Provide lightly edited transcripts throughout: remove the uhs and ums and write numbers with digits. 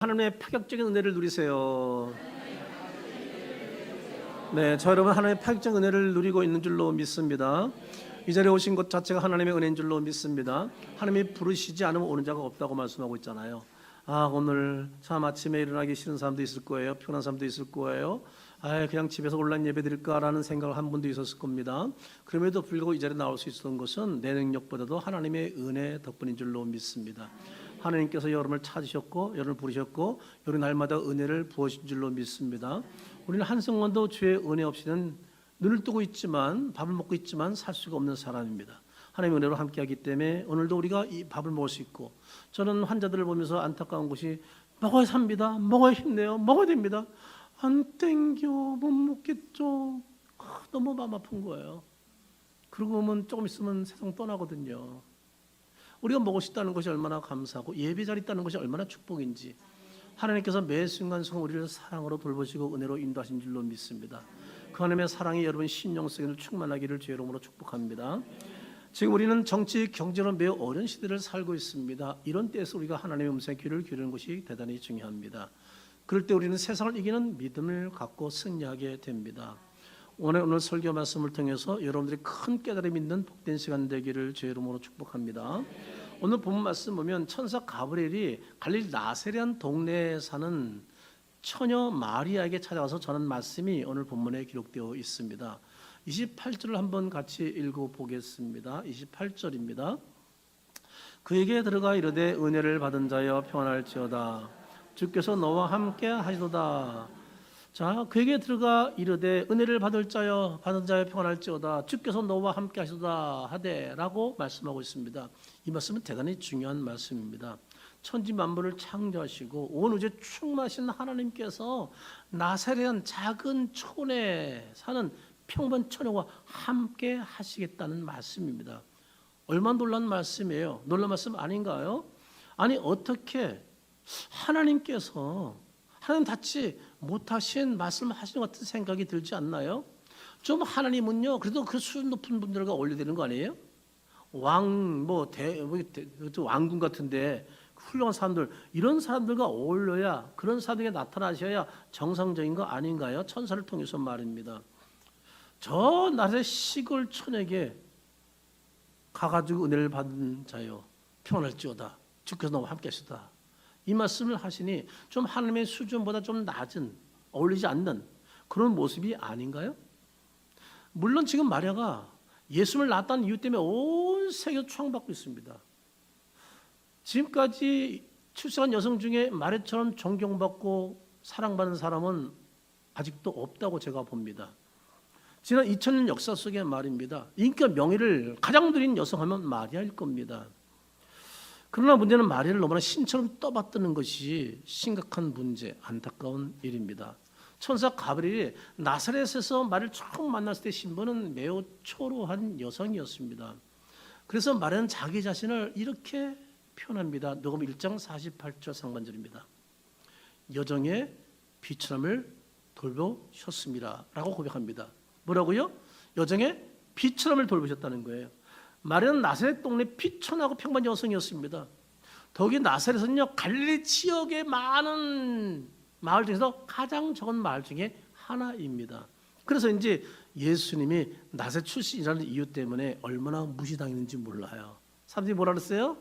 하나님의 파격적인 은혜를 누리세요. 네, 저 여러분 하나님의 파격적인 은혜를 누리고 있는 줄로 믿습니다. 이 자리에 오신 것 자체가 하나님의 은혜인 줄로 믿습니다. 하나님이 부르시지 않으면 오는 자가 없다고 말씀하고 있잖아요. 오늘 참 아침에 일어나기 싫은 사람도 있을 거예요. 피곤한 사람도 있을 거예요. 그냥 집에서 온라인 예배 드릴까라는 생각을 한 분도 있었을 겁니다. 그럼에도 불구하고 이 자리에 나올 수 있었던 것은 내 능력보다도 하나님의 은혜 덕분인 줄로 믿습니다. 하나님께서 여러분을 찾으셨고 여러분을 부르셨고 여러 날마다 은혜를 부어주신 줄로 믿습니다. 우리는 한순간도 주의 은혜 없이는 눈을 뜨고 있지만 밥을 먹고 있지만 살 수가 없는 사람입니다. 하나님의 은혜로 함께하기 때문에 오늘도 우리가 이 밥을 먹을 수 있고, 저는 환자들을 보면서 안타까운 것이 먹어야 삽니다. 먹어야 힘내요. 먹어야 됩니다. 안 땡겨 못 먹겠죠. 너무 마음 아픈 거예요. 그러고 보면 조금 있으면 세상 떠나거든요. 우리가 먹을 수 있다는 것이 얼마나 감사하고 예배 자리 있다는 것이 얼마나 축복인지 하나님께서 매 순간순간 우리를 사랑으로 돌보시고 은혜로 인도하신 줄로 믿습니다. 그 하나님의 사랑이 여러분 심령 속에 충만하기를 주의 이름으로 축복합니다. 지금 우리는 정치, 경제로 매우 어려운 시대를 살고 있습니다. 이런 때에서 우리가 하나님의 음성에 귀를 기울이는 것이 대단히 중요합니다. 그럴 때 우리는 세상을 이기는 믿음을 갖고 승리하게 됩니다. 오늘 설교 말씀을 통해서 여러분들이 큰 깨달음이 있는 복된 시간 되기를 주의 이름으로 축복합니다. 오늘 본문 말씀 보면 천사 가브리엘이 갈릴리 나세렛 동네에 사는 처녀 마리아에게 찾아와서 전한 말씀이 오늘 본문에 기록되어 있습니다. 28절을 한번 같이 읽어보겠습니다. 28절입니다. 그에게 들어가 이르되 은혜를 받은 자여 평안할지어다. 주께서 너와 함께 하시도다. 자, 그에게 들어가 이르되 은혜를 받은 자여 평안할지어다. 주께서 너와 함께 하시도다 하되라고 말씀하고 있습니다. 이 말씀은 대단히 중요한 말씀입니다. 천지 만물을 창조하시고 온 우주에 충만하신 하나님께서 나사렛 작은 촌에 사는 평범한 처녀와 함께 하시겠다는 말씀입니다. 얼마나 놀라운 말씀이에요. 놀라운 말씀 아닌가요? 아니 어떻게 하나님께서 하나님 닿지 못하신 말씀을 하시는 것 같은 생각이 들지 않나요? 좀 하나님은요 그래도 그 수준 높은 분들과 어울려되는 거 아니에요? 왕군 같은데 훌륭한 사람들, 이런 사람들과 어울려야, 그런 사람들이 나타나셔야 정상적인 거 아닌가요? 천사를 통해서 말입니다. 저 나라의 시골 촌에게 가가지고 은혜를 받은 자요 평안할지어다. 주께서 너와 함께 하시다. 이 말씀을 하시니 좀 하나님의 수준보다 좀 낮은, 어울리지 않는 그런 모습이 아닌가요? 물론 지금 마리아가 예수를 낳았다는 이유 때문에 온 세계가 추앙받고 있습니다. 지금까지 출생한 여성 중에 마리아처럼 존경받고 사랑받는 사람은 아직도 없다고 제가 봅니다. 지난 2000년 역사 속의 말입니다. 인기와 명예를 가장 누린 여성하면 마리아일 겁니다. 그러나 문제는 마리아를 너무나 신처럼 떠받드는 것이 심각한 문제, 안타까운 일입니다. 천사 가브리엘이 나사렛에서 마리아를 처음 만났을 때 신분은 매우 초라한 여성이었습니다. 그래서 마리아는 자기 자신을 이렇게 표현합니다. 누가복음 1장 48절 상반절입니다. 여정의 비천함을 돌보셨습니다 라고 고백합니다. 뭐라고요? 여정의 비천함을 돌보셨다는 거예요. 마리아는 나사렛 동네 비천하고 평범한 여성이었습니다. 더욱이 나사렛은요 갈릴리 지역의 많은 마을 중에서 가장 적은 마을 중에 하나입니다. 그래서 이제 예수님이 나사렛 출신이라는 이유 때문에 얼마나 무시당했는지 몰라요. 사람들이 뭐라 그랬어요?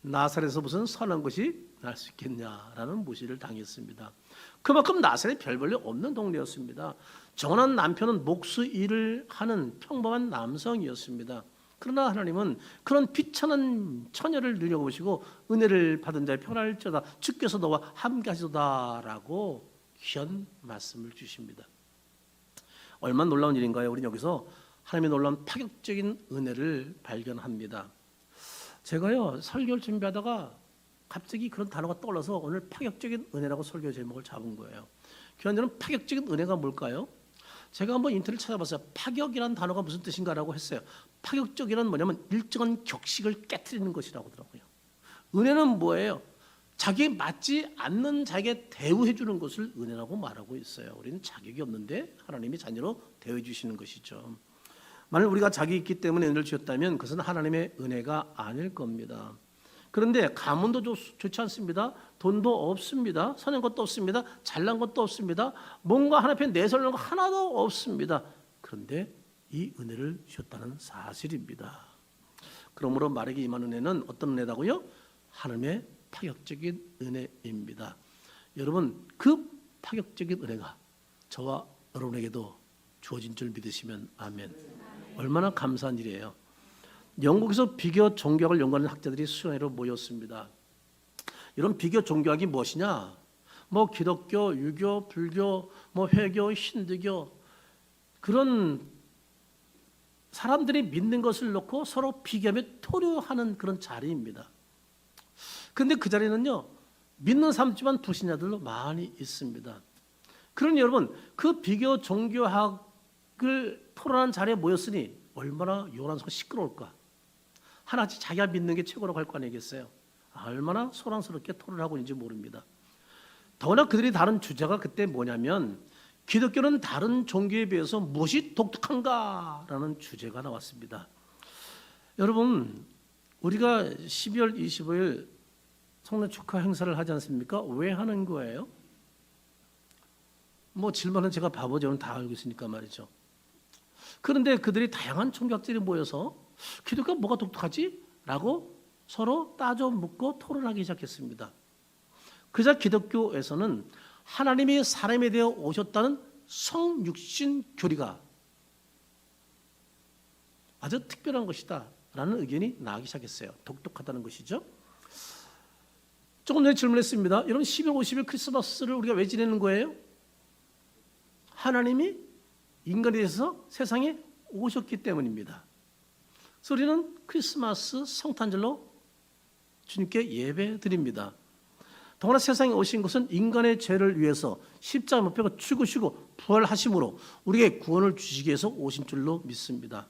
나사렛에서 무슨 선한 것이 날 수 있겠냐라는 무시를 당했습니다. 그만큼 나사렛이 별 볼일 없는 동네였습니다. 정혼한 남편은 목수 일을 하는 평범한 남성이었습니다. 그러나 하나님은 그런 비천한 처녀를 눈여보시고 은혜를 받은 자의 평안할지어다. 주께서 너와 함께 하시도다라고 귀한 말씀을 주십니다. 얼마나 놀라운 일인가요? 우리는 여기서 하나님의 놀라운 파격적인 은혜를 발견합니다. 제가요 설교를 준비하다가 갑자기 그런 단어가 떠올라서 오늘 파격적인 은혜라고 설교 제목을 잡은 거예요. 교환자는 파격적인 은혜가 뭘까요? 제가 한번 인터넷 찾아봤어요. 파격이라는 단어가 무슨 뜻인가라고 했어요. 파격적이란 뭐냐면 일정한 격식을 깨트리는 것이라고 하더라고요. 은혜는 뭐예요? 자기에 맞지 않는 자에게 대우해 주는 것을 은혜라고 말하고 있어요. 우리는 자격이 없는데 하나님이 자녀로 대우해 주시는 것이죠. 만일 우리가 자격이 있기 때문에 은혜를 주셨다면 그것은 하나님의 은혜가 아닐 겁니다. 그런데 가문도 좋지 않습니다. 돈도 없습니다. 선한 것도 없습니다. 잘난 것도 없습니다. 뭔가 하나 앞에 내세우는 거 하나도 없습니다. 그런데 이 은혜를 주셨다는 사실입니다. 그러므로 말에게 임한 은혜는 어떤 은혜다고요? 하나님의 파격적인 은혜입니다. 여러분, 그 파격적인 은혜가 저와 여러분에게도 주어진 줄 믿으시면 아멘. 얼마나 감사한 일이에요. 영국에서 비교 종교학을 연구하는 학자들이 수련회로 모였습니다. 이런 비교 종교학이 무엇이냐? 뭐 기독교, 유교, 불교, 뭐 회교, 힌두교, 그런 사람들이 믿는 것을 놓고 서로 비교하며 토로하는 그런 자리입니다. 그런데 그 자리는요, 믿는 사람지만 불신자들도 많이 있습니다. 그러니 여러분, 그 비교 종교학을 토론하는 자리에 모였으니 얼마나 요란스럽고 시끄러울까? 하나씩 자기가 믿는 게 최고라고 할 거 아니겠어요? 얼마나 소란스럽게 토론하고 있는지 모릅니다. 더구나 그들이 다른 주제가 그때 뭐냐면, 기독교는 다른 종교에 비해서 무엇이 독특한가라는 주제가 나왔습니다. 여러분, 우리가 12월 25일 성례 축하 행사를 하지 않습니까? 왜 하는 거예요? 뭐 질문은 제가 바보죠. 다 알고 있으니까 말이죠. 그런데 그들이 다양한 종교학자들이 모여서 기독교가 뭐가 독특하지? 라고 서로 따져 묻고 토론하기 시작했습니다. 그자 기독교에서는 하나님이 사람에 되어 오셨다는 성육신 교리가 아주 특별한 것이다 라는 의견이 나오기 시작했어요. 독특하다는 것이죠. 조금 전에 질문했습니다. 여러분, 12월 50일 크리스마스를 우리가 왜 지내는 거예요? 하나님이 인간이 돼서 세상에 오셨기 때문입니다. 그래서 우리는 크리스마스 성탄절로 주님께 예배 드립니다. 더구나 세상에 오신 것은 인간의 죄를 위해서 십자가 못 박아 죽으시고 부활하심으로 우리에게 구원을 주시기 위해서 오신 줄로 믿습니다.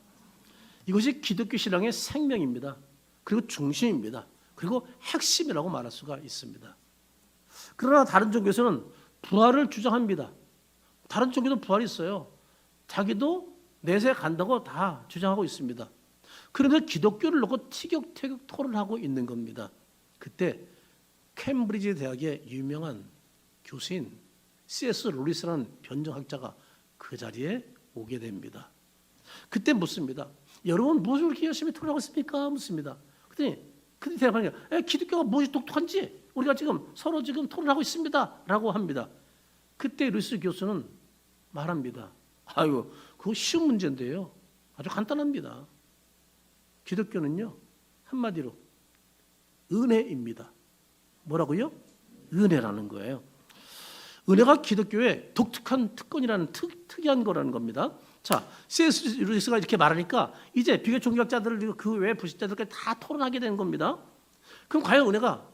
이것이 기독교 신앙의 생명입니다. 그리고 중심입니다. 그리고 핵심이라고 말할 수가 있습니다. 그러나 다른 종교에서는 부활을 주장합니다. 다른 종교도 부활이 있어요. 자기도 내세 간다고 다 주장하고 있습니다. 그런데 기독교를 놓고 티격태격 토론하고 있는 겁니다. 그때 캠브리지 대학의 유명한 교수인 C.S. 루이스라는 변정학자가 그 자리에 오게 됩니다. 그때 묻습니다. 여러분, 무엇을 그렇게 열심히 토론하고 있습니까? 묻습니다. 그랬더니 그때 대답하니까 기독교가 무엇이 독특한지 우리가 지금 서로 지금 토론하고 있습니다. 라고 합니다. 그때 루이스 교수는 말합니다. 아이고, 그거 쉬운 문제인데요. 아주 간단합니다. 기독교는요, 한마디로 은혜입니다. 뭐라고요? 은혜라는 거예요. 은혜가 기독교의 독특한 특권이라는 특이한 거라는 겁니다. 자, C.S. 루이스가 이렇게 말하니까 이제 비교 종교학자들 그 외 불신자들까지 다 토론하게 되는 겁니다. 그럼 과연 은혜가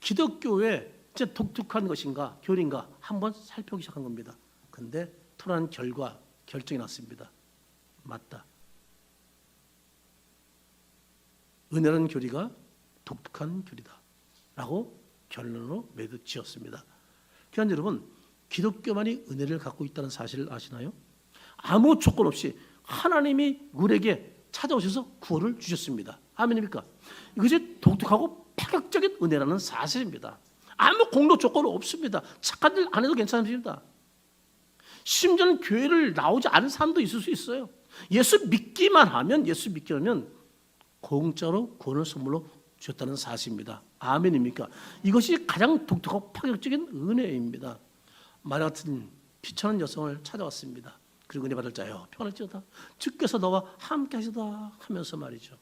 기독교의 이제 독특한 것인가, 교리인가 한번 살펴보기 시작한 겁니다. 그런데 토론한 결과 결정이 났습니다. 맞다. 은혜라는 교리가 독특한 교리다 라고 결론으로 매듭 지었습니다. 그러니까 여러분, 기독교만이 은혜를 갖고 있다는 사실을 아시나요? 아무 조건 없이 하나님이 우리에게 찾아오셔서 구원을 주셨습니다. 아멘입니까? 이것이 독특하고 파격적인 은혜라는 사실입니다. 아무 공로 조건 없습니다. 착한 일 안 해도 괜찮습니다. 심지어는 교회를 나오지 않은 사람도 있을 수 있어요. 예수 믿기만 하면 공짜로 구원을 선물로 주셨다는 사실입니다. 아멘입니까? 이것이 가장 독특하고 파격적인 은혜입니다. 마리아 같은 비천한 여성을 찾아왔습니다. 그리고 은혜 받을 자여 평안할지어다 주께서 너와 함께 하시다 하면서 말이죠.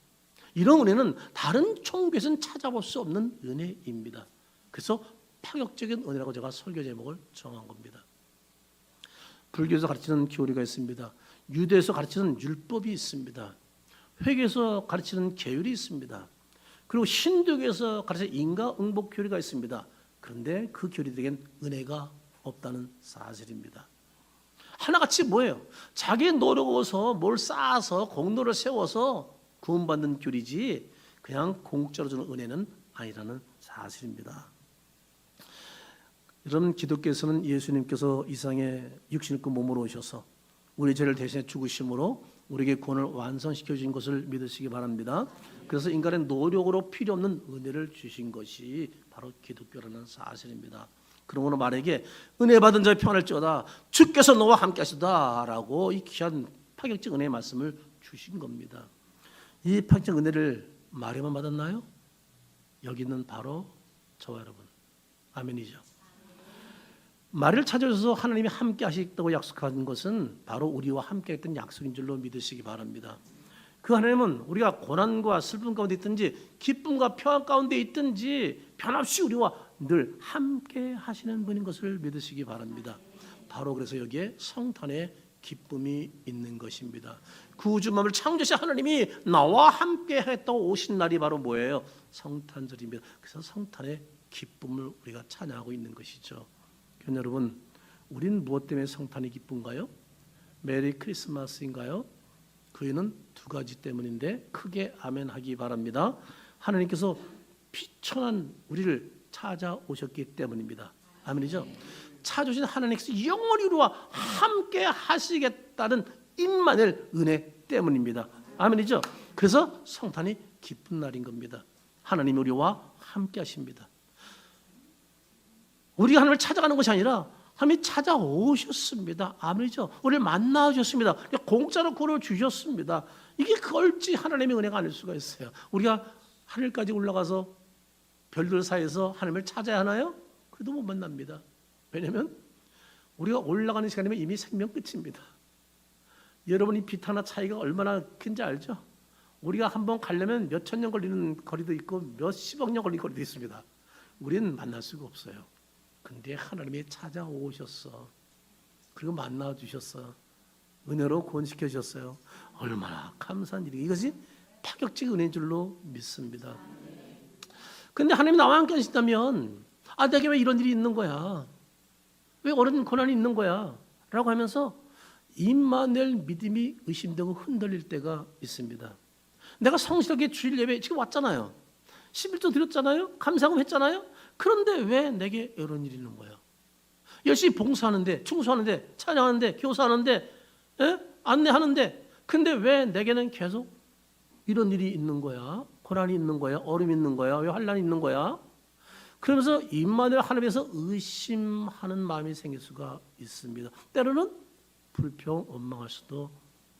이런 은혜는 다른 종교에서는 찾아볼 수 없는 은혜입니다. 그래서 파격적인 은혜라고 제가 설교 제목을 정한 겁니다. 불교에서 가르치는 교리가 있습니다. 유대에서 가르치는 율법이 있습니다. 회계에서 가르치는 계율이 있습니다. 그리고 힌두교에서 가르치는 인과응복 교리가 있습니다. 그런데 그 교리들에겐 은혜가 없다는 사실입니다. 하나같이 뭐예요? 자기 노력어서 뭘 쌓아서 공로를 세워서 구원받는 교리지 그냥 공짜로 주는 은혜는 아니라는 사실입니다. 여러분, 기독교에서는 예수님께서 이 세상에 육신 있고 몸으로 오셔서 우리 죄를 대신해 죽으심으로 우리에게 구원을 완성시켜 주신 것을 믿으시기 바랍니다. 그래서 인간의 노력으로 필요 없는 은혜를 주신 것이 바로 기독교라는 사실입니다. 그러므로 만약에 은혜 받은 자의 평안할지어다 주께서 너와 함께 하시다라고 이 귀한 파격적 은혜의 말씀을 주신 겁니다. 이 파격적 은혜를 마리아만 받았나요? 여기 있는 바로 저와 여러분. 아멘이죠. 마리아를 찾아오셔서 하나님이 함께 하시겠다고 약속한 것은 바로 우리와 함께 했던 약속인 줄로 믿으시기 바랍니다. 그 하나님은 우리가 고난과 슬픔 가운데 있든지 기쁨과 평안 가운데 있든지 변함없이 우리와 늘 함께 하시는 분인 것을 믿으시기 바랍니다. 바로 그래서 여기에 성탄의 기쁨이 있는 것입니다. 구주만을 창조하신 하나님이 나와 함께 했다고 오신 날이 바로 뭐예요? 성탄절입니다. 그래서 성탄의 기쁨을 우리가 찬양하고 있는 것이죠. 여러분, 우리는 무엇 때문에 성탄이 기쁜가요? 메리 크리스마스인가요? 그 이유는 두 가지 때문인데 크게 아멘하기 바랍니다. 하나님께서 피천한 우리를 찾아오셨기 때문입니다. 아멘이죠? 찾아오신 하나님께서 영원히 우리와 함께 하시겠다는 임마누엘 은혜 때문입니다. 아멘이죠? 그래서 성탄이 기쁜 날인 겁니다. 하나님이 우리와 함께 하십니다. 우리가 하나님을 찾아가는 것이 아니라 하나님이 찾아오셨습니다. 아멘이죠? 우리를 만나주셨습니다. 공짜로 구원을 주셨습니다. 이게 그걸지 하나님의 은혜가 아닐 수가 있어요. 우리가 하늘까지 올라가서 별들 사이에서 하나님을 찾아야 하나요? 그래도 못 만납니다. 왜냐하면 우리가 올라가는 시간이면 이미 생명 끝입니다. 여러분이 빛 하나 차이가 얼마나 큰지 알죠? 우리가 한번 가려면 몇 천 년 걸리는 거리도 있고 몇 십억 년 걸리는 거리도 있습니다. 우리는 만날 수가 없어요. 근데 하나님이 찾아오셨어. 그리고 만나주셨어. 은혜로 구원시켜 주셨어요. 얼마나 감사한 일이에요. 이것이 파격적 은혜인 줄로 믿습니다. 근데 하나님이 나와 함께 하신다면 내게 왜 이런 일이 있는 거야? 왜 어려운 고난이 있는 거야? 라고 하면서 임마누엘 믿음이 의심되고 흔들릴 때가 있습니다. 내가 성실하게 주일 예배 지금 왔잖아요. 11조 드렸잖아요. 감사금 했잖아요. 그런데 왜 내게 이런 일이 있는 거야? 열심히 봉사하는데, 충수하는데, 찬양하는데, 교사하는데, 안내하는데, 근데 왜 내게는 계속 이런 일이 있는 거야? 고난이 있는 거야? 어려움이 있는 거야? 왜 환난이 있는 거야? 그러면서 임마누엘 하나님에서 의심하는 마음이 생길 수가 있습니다. 때로는 불평, 원망할 수도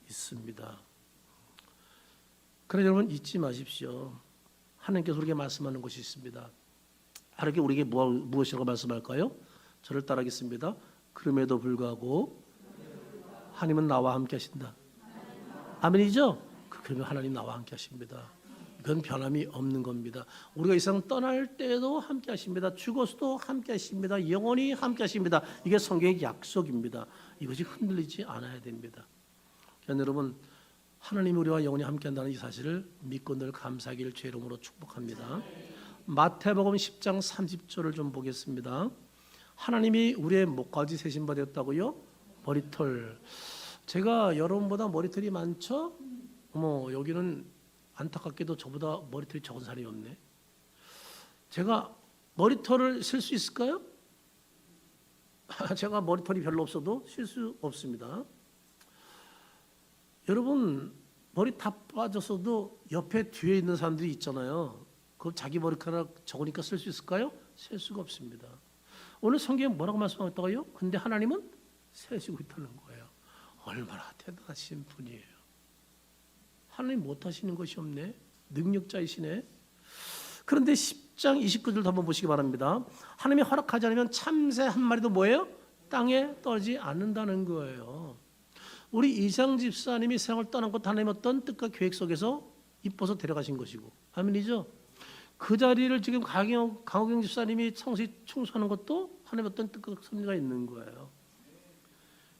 있습니다. 그러나 여러분 잊지 마십시오. 하나님께서 우리에게 말씀하는 것이 있습니다. 하나님께 우리에게 무엇이라고 말씀할까요? 저를 따라하겠습니다. 그럼에도 불구하고 하나님은 나와 함께 하신다. 아멘이죠? 그러면 하나님 나와 함께 하십니다. 그건 변함이 없는 겁니다. 우리가 이 세상 떠날 때도 함께 하십니다. 죽어서도 함께 하십니다. 영원히 함께 하십니다. 이게 성경의 약속입니다. 이것이 흔들리지 않아야 됩니다. 여러분, 하나님이 우리와 영원히 함께 한다는 이 사실을 믿고 늘 감사하기를 주의 이름으로 축복합니다. 마태복음 10장 30절을 좀 보겠습니다. 하나님이 우리의 목까지 세신 바 되었다고요? 머리털. 제가 여러분보다 머리털이 많죠? 여기는 안타깝게도 저보다 머리털이 적은 사람이 없네. 제가 머리털을 쓸 수 있을까요? 제가 머리털이 별로 없어도 쓸 수 없습니다. 여러분 머리 다 빠졌어도 옆에 뒤에 있는 사람들이 있잖아요. 그 자기 머리카락 적으니까 쓸 수 있을까요? 쓸 수가 없습니다. 오늘 성경에 뭐라고 말씀하셨다고요? 근데 하나님은 세시고 있다는 거예요. 얼마나 대단하신 분이에요. 하나님 못하시는 것이 없네. 능력자이시네. 그런데 10장 29절도 한번 보시기 바랍니다. 하나님이 허락하지 않으면 참새 한 마리도 뭐예요? 땅에 떨어지지 않는다는 거예요. 우리 이상 집사님이 세상을 떠난 것 하나님의 어떤 뜻과 계획 속에서 이뻐서 데려가신 것이고, 아멘이죠? 그 자리를 지금 강호경 집사님이 성실히 충수하는 것도 하나님의 어떤 뜻과 섭리가 있는 거예요.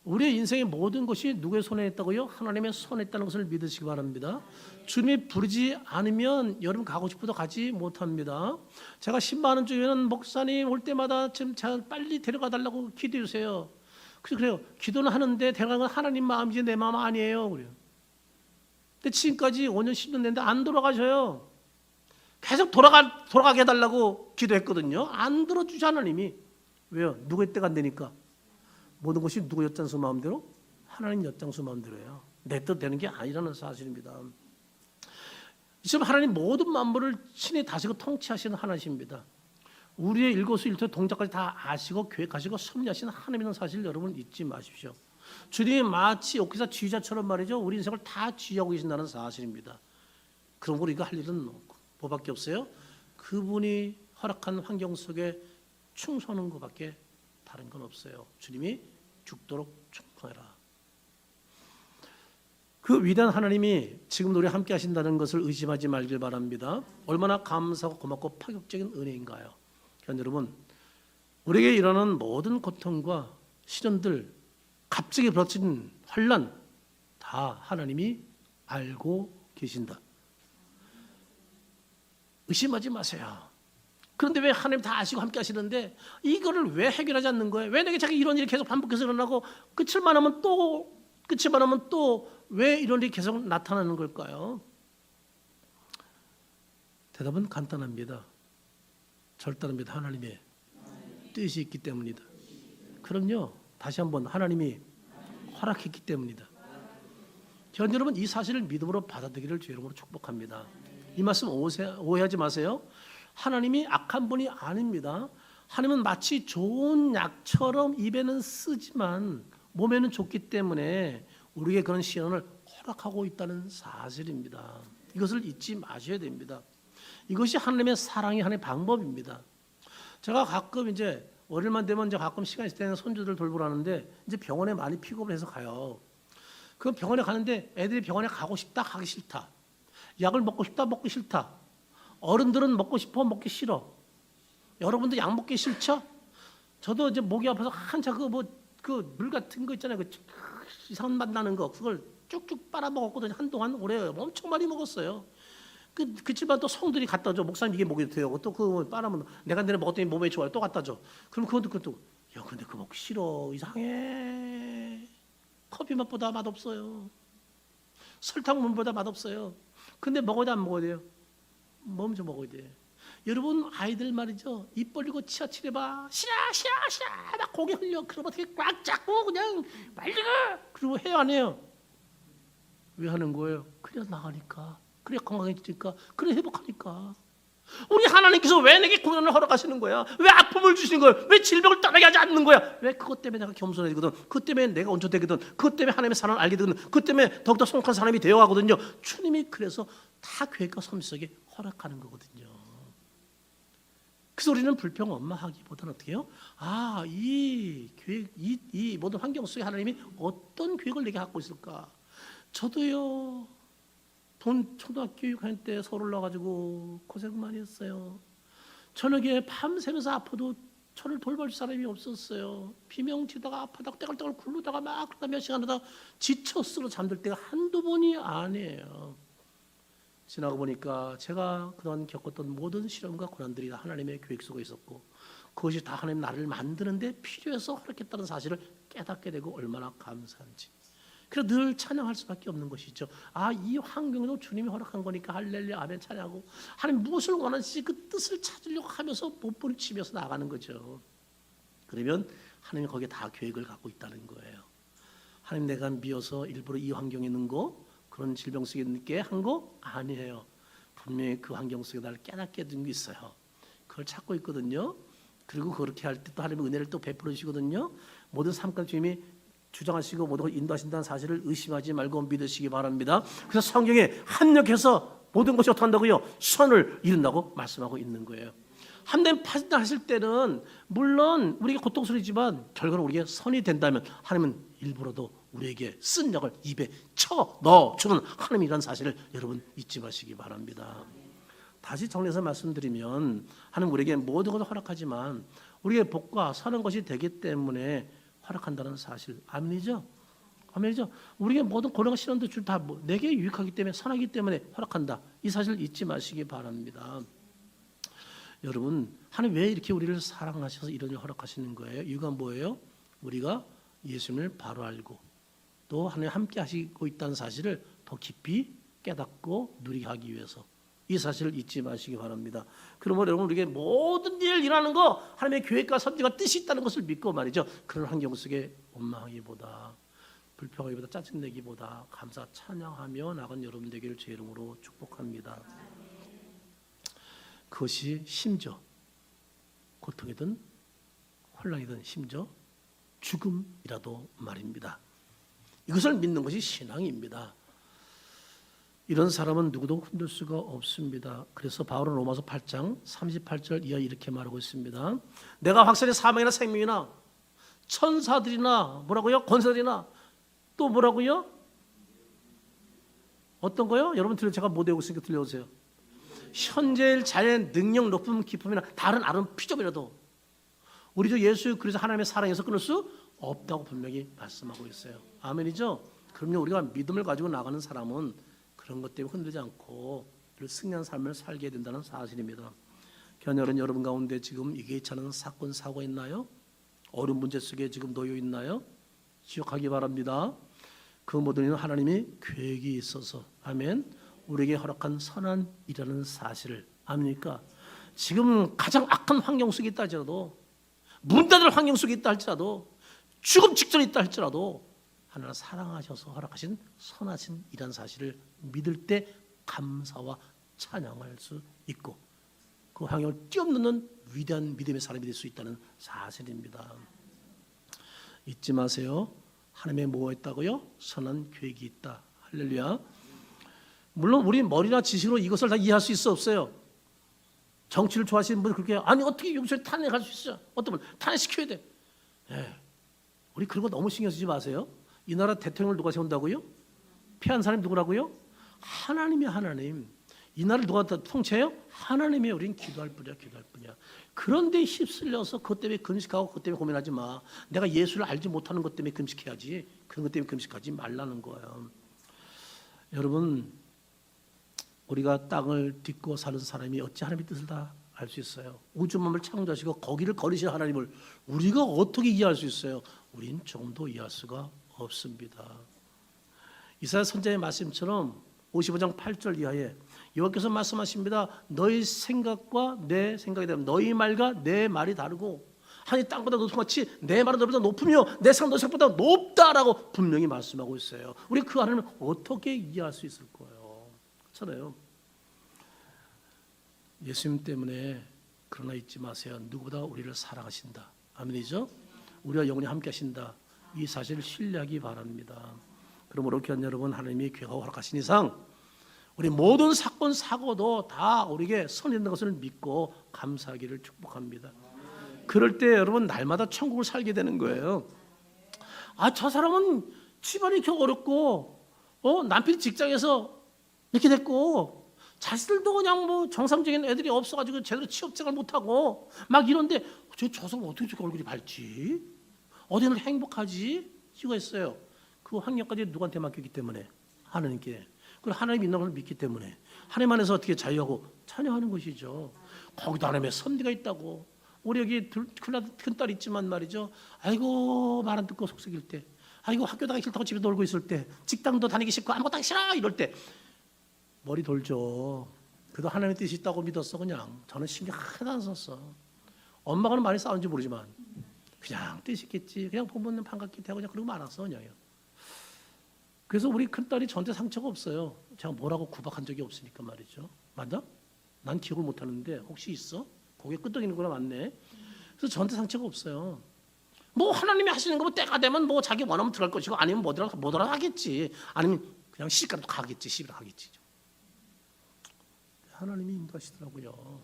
우리의 인생의 모든 것이 누구의 손에 있다고요? 하나님의 손에 있다는 것을 믿으시기 바랍니다. 주님이 부르지 않으면 여러분 가고 싶어도 가지 못합니다. 제가 10만 원 주면 목사님 올 때마다 좀 빨리 데려가 달라고 기도해 주세요. 그래요. 기도는 하는데 데려가는 건 하나님 마음이지 내 마음 아니에요. 그래요. 근데 지금까지 5년 10년 됐는데 안 돌아가셔요. 계속 돌아가게 해달라고 기도했거든요. 안 들어주지 하나님이. 왜요? 누구의 때가 안 되니까. 모든 것이 누구 엿장수 마음대로? 하나님 엿장수 마음대로예요. 내 뜻 되는 게 아니라는 사실입니다. 지금 하나님 모든 만물을 친히 다스리고 통치하시는 하나님입니다. 우리의 일거수일투 동작까지 다 아시고 계획하시고 섭리하시는 하나님이라는 사실 여러분 잊지 마십시오. 주님이 마치 옥기사 지휘자처럼 말이죠. 우리 인생을 다 지휘하고 계신다는 사실입니다. 그럼 우리가 할 일은 뭐밖에 없어요? 그분이 허락한 환경 속에 충성하는 것밖에 다른 건 없어요. 주님이 죽도록 충성해라. 그 위대한 하나님이 지금도 우리 함께 하신다는 것을 의심하지 말길 바랍니다. 얼마나 감사하고 고맙고 파격적인 은혜인가요? 그러니까 여러분, 우리에게 일어나는 모든 고통과 시련들, 갑자기 벌어진 환난 다 하나님이 알고 계신다. 의심하지 마세요. 그런데 왜 하나님 다 아시고 함께 하시는데 이거를 왜 해결하지 않는 거예요? 왜 내게 자꾸 이런 일이 계속 반복해서 일어나고 끝을만 하면 또 왜 이런 일이 계속 나타나는 걸까요? 대답은 간단합니다. 절단합니다. 하나님의 뜻이 있기 때문이다. 그럼요. 다시 한번 하나님이 허락했기 때문이다. 전 여러분 이 사실을 믿음으로 받아들이기를 주의 이름으로 축복합니다. 이 말씀 오해하지 마세요. 하나님이 악한 분이 아닙니다. 하나님은 마치 좋은 약처럼 입에는 쓰지만 몸에는 좋기 때문에 우리에게 그런 시련을 허락하고 있다는 사실입니다. 이것을 잊지 마셔야 됩니다. 이것이 하나님의 사랑이 하나님의 방법입니다. 제가 가끔 이제 월요일만 되면 이제 가끔 시간 있을 때는 손주들 돌보러 하는데 이제 병원에 많이 픽업을 해서 가요. 그 병원에 가는데 애들이 병원에 가고 싶다, 가기 싫다. 약을 먹고 싶다, 먹기 싫다. 어른들은 먹고 싶어, 먹기 싫어. 여러분도 약 먹기 싫죠? 저도 이제 목이 아파서 한참 그 물 같은 거 있잖아요. 그 이상한 맛 나는 거 그걸 쭉쭉 빨아 먹었거든요. 한동안 오래 엄청 많이 먹었어요. 그치만 또 성들이 갖다 줘. 목사님 이게 목이 돼요. 또 그거 빨아면 내가 내내 먹었더니 몸에 좋아요. 또 갖다 줘. 그럼 그것도 야 근데 그거 먹기 싫어. 이상해. 커피 맛보다 맛없어요. 설탕 물보다 맛없어요. 근데 먹어야 돼, 안 먹어야 돼요? 먼저 먹어야 돼. 여러분 아이들 말이죠. 입 벌리고 치아칠해봐. 싫어 막 고개 흘려. 그러면 어떻게 꽉 잡고 그냥 빨리 가. 그리고 해요 안 해요? 왜 하는 거예요? 그래 나가니까. 그래 건강해지니까. 그래 회복하니까. 우리 하나님께서 왜 내게 고난을 허락하시는 거야? 왜 아픔을 주시는 거야? 왜 질병을 떠나게 하지 않는 거야? 왜 그것 때문에 내가 겸손해지거든? 그것 때문에 내가 온전되거든? 그것 때문에 하나님의 사랑을 알게 되거든? 그것 때문에 더욱더 성숙한 사람이 되어가거든요. 주님이 그래서 다 계획과 섭리 속에 허락하는 거거든요. 그래서 우리는 불평 원망하기보다는 어떻게 해요? 이 계획, 이 모든 환경 속에 하나님이 어떤 계획을 내게 갖고 있을까? 저도요. 초등학교 교육할 때 서울 올라가지고 고생 많이 했어요. 저녁에 밤새면서 아파도 저를 돌볼 사람이 없었어요. 비명치다가 아프다가 떼글떼글 굴르다가 막 그러다 몇 시간 하다가 지쳐 쓰러 잠들 때가 한두 번이 아니에요. 지나고 보니까 제가 그동안 겪었던 모든 시련과 고난들이 다 하나님의 계획 속에 있었고 그것이 다 하나님 나를 만드는데 필요해서 허락했다는 사실을 깨닫게 되고 얼마나 감사한지. 그래서 늘 찬양할 수밖에 없는 것이죠. 이 환경도 주님이 허락한 거니까 할렐루야 아멘 찬양하고 하나님 무엇을 원하시지 그 뜻을 찾으려고 하면서 못 부딪히면서 나가는 거죠. 그러면 하나님이 거기에 다 계획을 갖고 있다는 거예요. 하나님 내가 미워서 일부러 이 환경에 있는 거 그런 질병 속에 있게 한 거 아니에요. 분명히 그 환경 속에 나를 깨닫게 해준 게 있어요. 그걸 찾고 있거든요. 그리고 그렇게 할 때 또 하나님의 은혜를 또 베풀어 주시거든요. 모든 삶까지 주님이 주장하시고 모든 걸 인도하신다는 사실을 의심하지 말고 믿으시기 바랍니다. 그래서 성경에 합력해서 모든 것이 어떻게 한다고요? 선을 이룬다고 말씀하고 있는 거예요. 하나님 판단하실 때는 물론 우리에게 고통스러우지만 결과는 우리에게 선이 된다면 하나님은 일부러도 우리에게 쓴 약을 입에 쳐 넣어주는 하나님이라는 사실을 여러분 잊지 마시기 바랍니다. 다시 정리해서 말씀드리면 하나님 우리에게 모든 것을 허락하지만 우리에게 복과 선한 것이 되기 때문에 허락한다는 사실. 아멘이죠? 아멘이죠? 우리에게 모든 고난과 시련도 다 내게 유익하기 때문에 선하기 때문에 허락한다. 이 사실을 잊지 마시기 바랍니다. 여러분 하나님 왜 이렇게 우리를 사랑하셔서 이런 일을 허락하시는 거예요? 이유가 뭐예요? 우리가 예수님을 바로 알고 또 하나님 함께 하시고 있다는 사실을 더 깊이 깨닫고 누리게 하기 위해서 이 사실을 잊지 마시기 바랍니다. 그러면 여러분 우리에게 모든 일 일하는 거 하나님의 계획과 섭리가 뜻이 있다는 것을 믿고 말이죠. 그런 환경 속에 원망하기보다 불평하기보다 짜증내기보다 감사 찬양하며 나간 여러분 되기를 제 이름으로 축복합니다. 그것이 심지어 고통이든 혼란이든 심지어 죽음이라도 말입니다. 이것을 믿는 것이 신앙입니다. 이런 사람은 누구도 흔들 수가 없습니다. 그래서 바울은 로마서 8장 38절 이하 이렇게 말하고 있습니다. 내가 확실히 사망이나 생명이나 천사들이나 뭐라고요? 권세들이나 또 뭐라고요? 어떤 거요? 여러분 제가 못 외우고 있으니까 들려오세요. 현재의 자연의 능력 높은 기쁨이나 다른 아름 피조물이라도 우리 주 예수 그리스도 하나님의 사랑에서 끊을 수 없다고 분명히 말씀하고 있어요. 아멘이죠? 그럼요, 우리가 믿음을 가지고 나가는 사람은 그런 것 때문에 흔들리지 않고 승리한 삶을 살게 된다는 사실입니다. 교회는 여러분 가운데 지금 예기치 않은 사건 사고가 있나요? 어려운 문제 속에 지금 놓여 있나요? 기억하기 바랍니다. 그 모든 일은 하나님이 계획이 있어서 아멘 우리에게 허락한 선한 일이라는 사실을 아닙니까? 지금 가장 악한 환경 속에 있다 할지라도 문 닫을 환경 속에 있다 할지라도 죽음 직전에 있다 할지라도 하나님 사랑하셔서 허락하신 선하신 일이라는 사실을 믿을 때 감사와 찬양할 수 있고 그 환경을 뛰어넘는 위대한 믿음의 사람이 될 수 있다는 사실입니다. 잊지 마세요. 하나님의 뭐가 있다고요? 선한 계획이 있다. 할렐루야. 물론 우리 머리나 지식으로 이것을 다 이해할 수 있어 없어요? 정치를 좋아하시는 분들 그렇게 아니 어떻게 여기서 탄핵할 수 있어? 어떤 분 탄핵시켜야 돼. 예. 우리 그런 거 너무 신경 쓰지 마세요. 이 나라 대통령을 누가 세운다고요? 피한 사람이 누구라고요? 하나님이 하나님. 이 나라를 누가 통치해요? 하나님이 우리는 기도할 뿐이야, 기도할 뿐이야. 그런데 휩쓸려서 그것 때문에 금식하고 그것 때문에 고민하지 마. 내가 예수를 알지 못하는 것 때문에 금식해야지. 그런 것 때문에 금식하지 말라는 거예요. 여러분, 우리가 땅을 딛고 사는 사람이 어찌 하나님의 뜻을 다 알 수 있어요? 우주 만물을 창조하시고 거기를 거리신 하나님을 우리가 어떻게 이해할 수 있어요? 우린 조금도 이해할 수가 없습니다. 이사야 선지자의 말씀처럼 55장 8절 이하에 여호와께서 말씀하십니다. 너희 생각과 내 생각이 다르면 너희 말과 내 말이 다르고 하늘이 땅보다 높은 같이 내 말은 너보다 높으며 내 생각은 너 생각보다 높다라고 분명히 말씀하고 있어요. 우리 그 하나님을 어떻게 이해할 수 있을 거예요? 그렇잖아요. 예수님 때문에 그러나 잊지 마세요. 누구보다 우리를 사랑하신다. 아멘이죠? 우리와 영원히 함께 하신다. 이 사실을 신뢰하기 바랍니다. 그러므로 교회 여러분 하나님이 계획하고 허락하신 이상 우리 모든 사건 사고도 다 우리에게 선이 있는 것을 믿고 감사하기를 축복합니다. 그럴 때 여러분 날마다 천국을 살게 되는 거예요. 아, 저 사람은 집안이 이렇게 어렵고 남편이 직장에서 이렇게 됐고 자식들도 그냥 뭐 정상적인 애들이 없어가지고 제대로 취업생활 못하고 막 이런데 저 사람 어떻게 저렇게 얼굴이 밝지? 어디는 행복하지? 이거 있어요. 그 환경까지 누구한테 맡겼기 때문에 하나님께. 그리고 하나님 있는 걸 믿기 때문에 하나님 안에서 어떻게 자유하고 찬양하는 것이죠. 거기도 하나님의 섭리가 있다고. 우리 여기 큰딸 있지만 말이죠. 아이고 말 안 듣고 속썩일 때, 아이고 학교 다니기 싫다고 집에 놀고 있을 때, 직장도 다니기 싫고 아무것도 하기 싫어 이럴 때 머리 돌죠. 그래도 하나님의 뜻이 있다고 믿었어. 그냥 저는 신경 하나도 안 썼어. 엄마가는 많이 싸운지 모르지만 그냥 뜻이 있겠지. 그냥 부모님 반갑게 대하고 그냥 그러고 말았어 그냥요. 그래서 우리 큰딸이 저한테 상처가 없어요. 제가 뭐라고 구박한 적이 없으니까 말이죠. 맞나? 난 기억을 못하는데 혹시 있어? 고개 끄덕이는구나. 맞네. 그래서 저한테 상처가 없어요. 뭐 하나님이 하시는 거 뭐 때가 되면 뭐 자기 원하면 들어갈 것이고 아니면 못 들어가겠지. 아니면 그냥 시집가라도 가겠지. 시집을 가겠지. 하나님이 인도하시더라고요.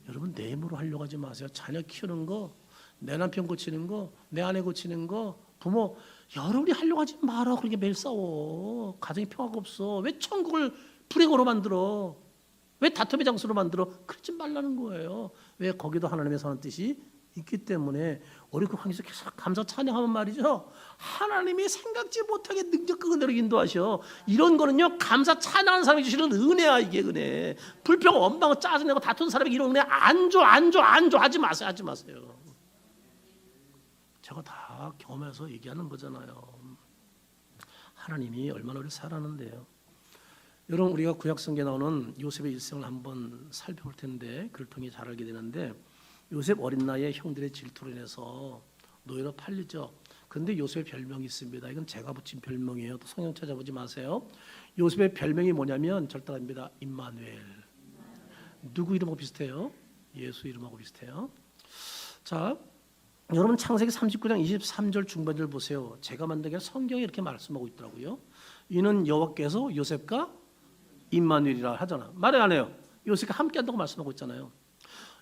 여러분 내 힘으로 하려고 하지 마세요. 자녀 키우는 거, 내 남편 고치는 거, 내 아내 고치는 거, 부모 여러분이 하려고 하지 마라. 그렇게 매일 싸워. 가정에 평화가 없어. 왜 천국을 불행으로 만들어? 왜 다툼의 장소로 만들어? 그러지 말라는 거예요. 왜? 거기도 하나님의 선한 뜻이 있기 때문에 우리 그 환경에서 계속 감사 찬양하면 말이죠. 하나님이 생각지 못하게 능력과 은혜로 인도하셔. 이런 거는요. 감사 찬양하는 사람이 주시는 은혜야. 이게 은혜. 불평 원망 짜증내고 다투는 사람에게 이런 은혜 안 줘. 하지 마세요. 하지 마세요. 제가 다 경험해서 얘기하는 거잖아요. 하나님이 얼마나 우리를 사랑하는데요. 여러분 우리가 구약성경에 나오는 요셉의 일생을 한번 살펴볼 텐데 그를 통해 잘 알게 되는데 요셉 어린 나이에 형들의 질투로 인해서 노예로 팔리죠. 그런데 요셉의 별명이 있습니다. 이건 제가 붙인 별명이에요. 또 성경 찾아보지 마세요. 요셉의 별명이 뭐냐면 절단합니다. 임마누엘. 누구 이름하고 비슷해요? 예수 이름하고 비슷해요. 자, 여러분 창세기 39장 23절 중반절 보세요. 제가 만든 게 성경에 이렇게 말씀하고 있더라고요. 이는 여호와께서 요셉과 임마누엘이라 하잖아. 말을 안 해요. 요셉과 함께 한다고 말씀하고 있잖아요.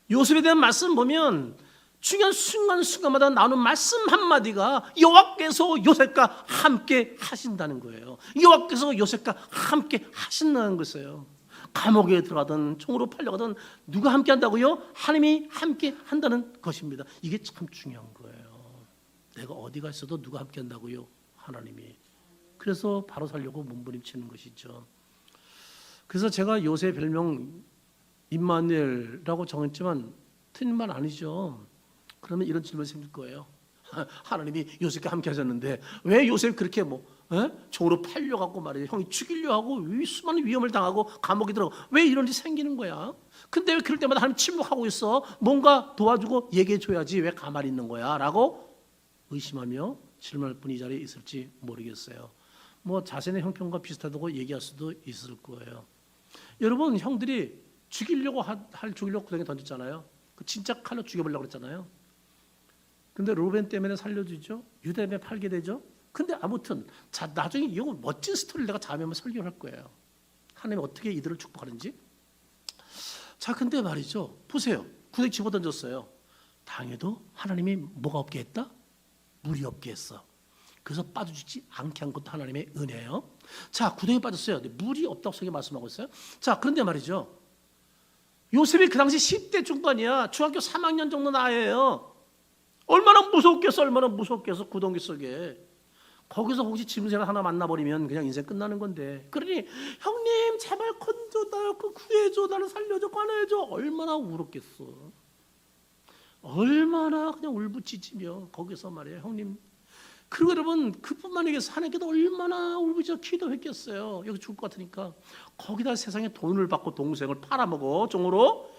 요셉에 대한 말씀 보면 중요한 순간순간마다 나오는 말씀 한마디가 여호와께서 요셉과 함께 하신다는 거예요. 여호와께서 요셉과 함께 하신다는 것이에요. 감옥에 들어가든 총으로 팔려가든 누가 함께 한다고요? 하나님이 함께 한다는 것입니다. 이게 참 중요한 거예요. 내가 어디가 있어도 누가 함께 한다고요? 하나님이. 그래서 바로 살려고 몸부림치는 것이죠. 그래서 제가 요셉 별명 임마누엘이라고 정했지만 틀린 말 아니죠. 그러면 이런 질문이 생길 거예요. 하나님이 요셉과 함께 하셨는데 왜 요셉 그렇게 종으로 팔려갖고 말이에요. 형이 죽이려 하고 수많은 위험을 당하고 감옥에 들어가고 왜 이런 일이 생기는 거야? 근데 왜 그럴 때마다 하나님 침묵하고 있어? 뭔가 도와주고 얘기해줘야지 왜 가만히 있는 거야? 라고 의심하며 질문할 분이 이 자리에 있을지 모르겠어요. 뭐 자신의 형편과 비슷하다고 얘기할 수도 있을 거예요. 여러분 형들이 죽이려고 구덩이에 던졌잖아요. 그 진짜 칼로 죽여보려고 그랬잖아요. 근데 로벤 때문에 살려주죠. 유다 때문에 팔게 되죠. 근데 아무튼 나중에 이거 멋진 스토리를 내가 다음에 한번 설교를 할 거예요. 하나님이 어떻게 이들을 축복하는지. 자, 근데 말이죠. 보세요. 구덩이 집어던졌어요. 당해도 하나님이 뭐가 없게 했다? 물이 없게 했어. 그래서 빠져주지 않게 한 것도 하나님의 은혜예요. 자, 구덩이에 빠졌어요. 근데 물이 없다고 성경에 말씀하고 있어요. 자, 그런데 말이죠. 요셉이 그 당시 10대 중반이야. 중학교 3학년 정도 나이에요. 얼마나 무섭겠어. 얼마나 무섭겠어. 구덩이 속에. 거기서 혹시 짐승을 하나 만나버리면 그냥 인생 끝나는 건데. 그러니 형님 제발 건져 나 구해줘. 나를 살려줘. 꺼내줘. 얼마나 울었겠어. 얼마나 그냥 울부짖으며 거기서 말이에요. 형님. 그리고 여러분 그뿐만 아니라 하나님께도 얼마나 울부짖어 기도했겠어요. 여기 죽을 것 같으니까. 거기다 세상에 돈을 받고 동생을 팔아먹어 종으로.